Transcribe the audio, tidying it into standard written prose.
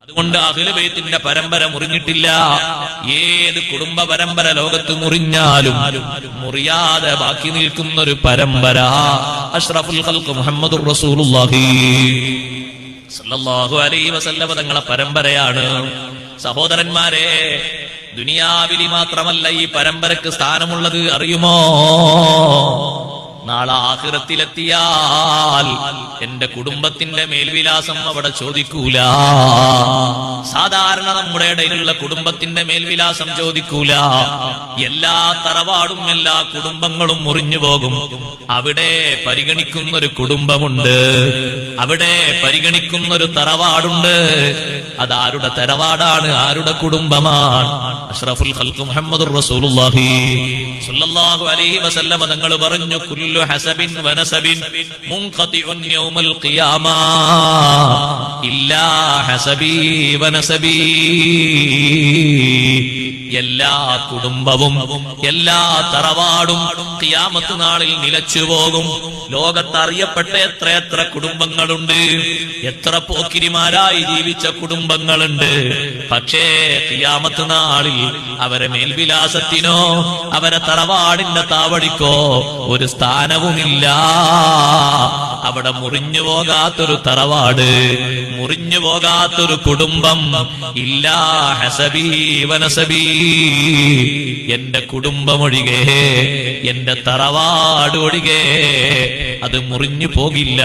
അതുകൊണ്ട് അഹ്ലു ബൈത്തിന്റെ പരമ്പര മുറിഞ്ഞിട്ടില്ല. ഏത് കുടുംബ പരമ്പര ലോകത്ത് മുറിഞ്ഞാലും മുറിയാതെ ബാക്കി നിൽക്കുന്ന ഒരു പരമ്പര അഷ്റഫുൽ ഖൽഖ് മുഹമ്മദുർ റസൂലുള്ളാഹി സല്ലല്ലാഹു അലൈഹി വസല്ലം തങ്ങളുടെ പരമ്പരയാണ്. സഹോദരന്മാരെ, ദുനിയാവിൽ മാത്രമല്ല ഈ പരമ്പരക്ക് സ്ഥാനമുള്ളത്, അറിയുമോ? നാളെ ആഖിറത്തിലെത്തിയാൽ എന്റെ കുടുംബത്തിന്റെ മേൽവിലാസം അവിടെ ചോദിക്കൂല. സാധാരണ നമ്മുടെ ഇടയിലുള്ള കുടുംബത്തിന്റെ മേൽവിലാസം ചോദിക്കൂല. എല്ലാ തറവാടും എല്ലാ കുടുംബങ്ങളും മുറിഞ്ഞു പോകും. അവിടെ പരിഗണിക്കുന്നൊരു കുടുംബമുണ്ട്, അവിടെ പരിഗണിക്കുന്നൊരു തറവാടുണ്ട്. അതാരുടെ തറവാടാണ്, ആരുടെ കുടുംബമാണ്? അഷ്റഫുൽ ഖൽഖ് മുഹമ്മദുർ റസൂലുള്ളാഹി സ്വല്ലല്ലാഹു അലൈഹി വസല്ലം തങ്ങൾ പറഞ്ഞു, കുല്ലു ഹസബിൻ വനസബിൻ മുൻഖതിഉൻ യൗമൽ ഖിയാമ ഇല്ലാ ഹസബി വനസബി. എല്ലാ കുടുംബവും എല്ലാ തറവാടും ഖിയാമത്ത് നാളിൽ നിലച്ചുപോകും. ലോകത്തറിയപ്പെട്ട എത്ര കുടുംബങ്ങളുണ്ട്, എത്ര പോക്കിരിമാരായി ജീവിച്ച കുടുംബങ്ങളുണ്ട്. പക്ഷേ ഖിയാമത്ത് നാളിൽ അവരെ മേൽവിലാസത്തിനോ അവരെ തറവാടിന്റെ താവടിക്കോ ഒരു സ്ഥാനവുമില്ല. അവിടെ മുറിഞ്ഞു പോകാത്തൊരു തറവാട്, മുറിഞ്ഞു പോകാത്തൊരു കുടുംബം. ഇല്ലാ ഹസബി വനസബി, എന്റെ കുടുംബമൊഴികെ എന്റെ തറവാട് ഒഴികെ അത് മുറിഞ്ഞു പോകില്ല.